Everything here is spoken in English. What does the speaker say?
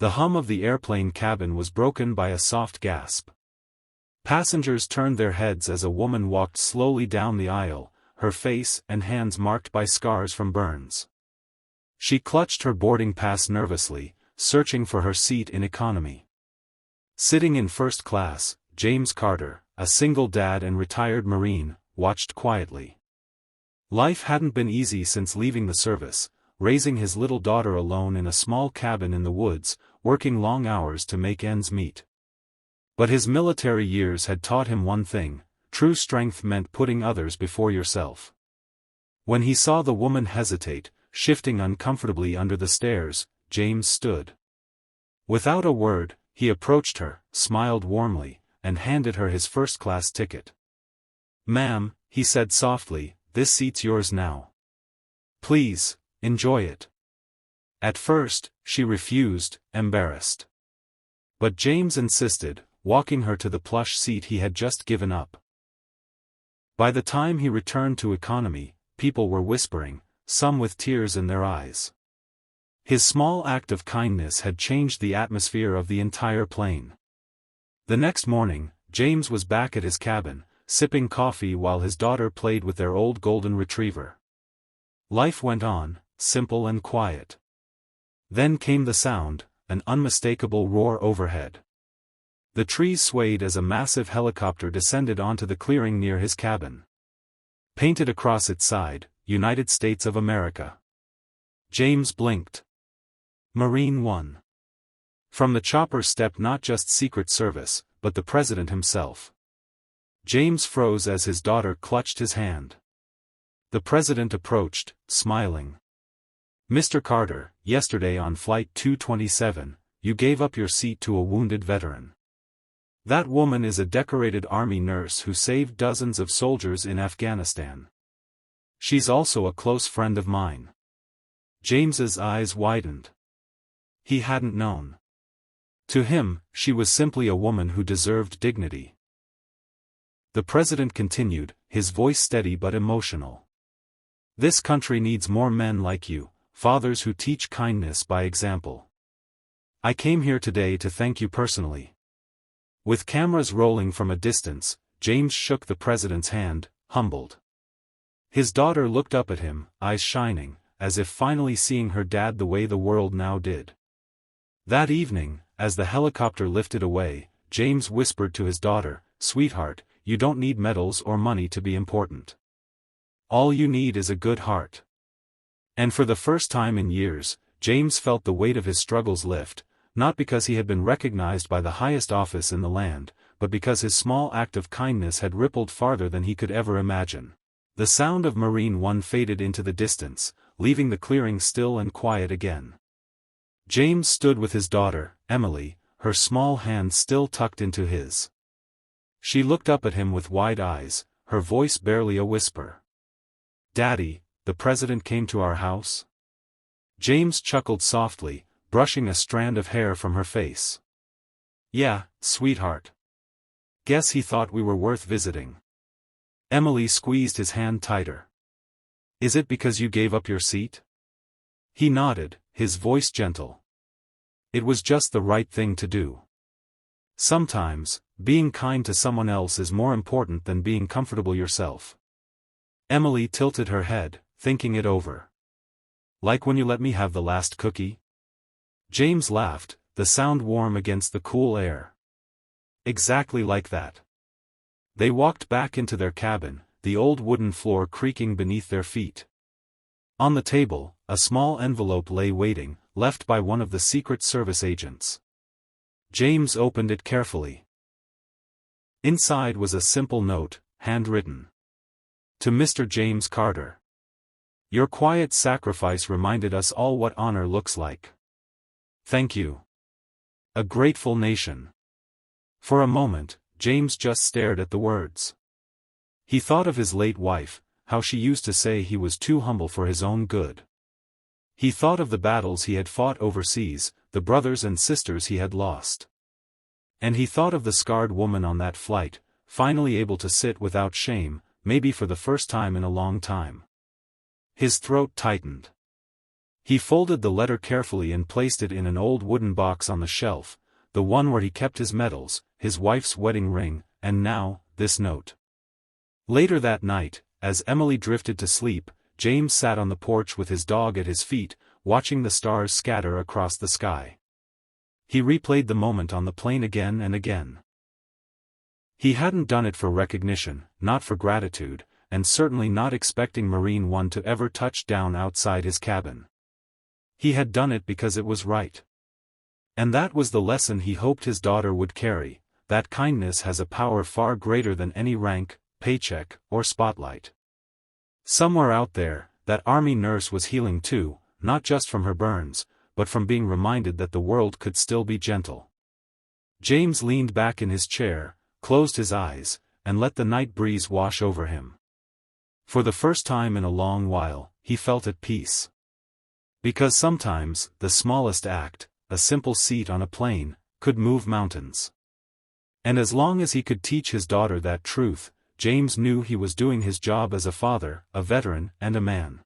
The hum of the airplane cabin was broken by a soft gasp. Passengers turned their heads as a woman walked slowly down the aisle, her face and hands marked by scars from burns. She clutched her boarding pass nervously, searching for her seat in economy. Sitting in first class, James Carter, a single dad and retired Marine, watched quietly. Life hadn't been easy since leaving the service, raising his little daughter alone in a small cabin in the woods, working long hours to make ends meet. But his military years had taught him one thing: true strength meant putting others before yourself. When he saw the woman hesitate, shifting uncomfortably under the stairs, James stood. Without a word, he approached her, smiled warmly, and handed her his first-class ticket. "Ma'am," he said softly, "this seat's yours now. Please, enjoy it." At first, she refused, embarrassed. But James insisted, walking her to the plush seat he had just given up. By the time he returned to economy, people were whispering, some with tears in their eyes. His small act of kindness had changed the atmosphere of the entire plane. The next morning, James was back at his cabin, sipping coffee while his daughter played with their old golden retriever. Life went on, simple and quiet. Then came the sound, an unmistakable roar overhead. The trees swayed as a massive helicopter descended onto the clearing near his cabin. Painted across its side, United States of America. James blinked. Marine One. From the chopper stepped not just Secret Service, but the president himself. James froze as his daughter clutched his hand. The president approached, smiling. "Mr. Carter, yesterday on Flight 227, you gave up your seat to a wounded veteran. That woman is a decorated Army nurse who saved dozens of soldiers in Afghanistan. She's also a close friend of mine." James's eyes widened. He hadn't known. To him, she was simply a woman who deserved dignity. The president continued, his voice steady but emotional. "This country needs more men like you, fathers who teach kindness by example. I came here today to thank you personally." With cameras rolling from a distance, James shook the president's hand, humbled. His daughter looked up at him, eyes shining, as if finally seeing her dad the way the world now did. That evening, as the helicopter lifted away, James whispered to his daughter, "Sweetheart, you don't need medals or money to be important. All you need is a good heart." And for the first time in years, James felt the weight of his struggles lift, not because he had been recognized by the highest office in the land, but because his small act of kindness had rippled farther than he could ever imagine. The sound of Marine One faded into the distance, leaving the clearing still and quiet again. James stood with his daughter, Emily, her small hand still tucked into his. She looked up at him with wide eyes, her voice barely a whisper. "Daddy, the president came to our house?" James chuckled softly, brushing a strand of hair from her face. "Yeah, sweetheart. Guess he thought we were worth visiting." Emily squeezed his hand tighter. "Is it because you gave up your seat?" He nodded, his voice gentle. "It was just the right thing to do. Sometimes, being kind to someone else is more important than being comfortable yourself." Emily tilted her head, thinking it over. "Like when you let me have the last cookie?" James laughed, the sound warm against the cool air. "Exactly like that." They walked back into their cabin, the old wooden floor creaking beneath their feet. On the table, a small envelope lay waiting, left by one of the Secret Service agents. James opened it carefully. Inside was a simple note, handwritten. To Mr. James Carter. "Your quiet sacrifice reminded us all what honor looks like. Thank you. A grateful nation." For a moment, James just stared at the words. He thought of his late wife, how she used to say he was too humble for his own good. He thought of the battles he had fought overseas, the brothers and sisters he had lost. And he thought of the scarred woman on that flight, finally able to sit without shame, maybe for the first time in a long time. His throat tightened. He folded the letter carefully and placed it in an old wooden box on the shelf, the one where he kept his medals, his wife's wedding ring, and now, this note. Later that night, as Emily drifted to sleep, James sat on the porch with his dog at his feet, watching the stars scatter across the sky. He replayed the moment on the plane again and again. He hadn't done it for recognition, not for gratitude, and certainly not expecting Marine One to ever touch down outside his cabin. He had done it because it was right. And that was the lesson he hoped his daughter would carry, that kindness has a power far greater than any rank, paycheck, or spotlight. Somewhere out there, that army nurse was healing too, not just from her burns, but from being reminded that the world could still be gentle. James leaned back in his chair, closed his eyes, and let the night breeze wash over him. For the first time in a long while, he felt at peace. Because sometimes, the smallest act, a simple seat on a plane, could move mountains. And as long as he could teach his daughter that truth, James knew he was doing his job as a father, a veteran, and a man.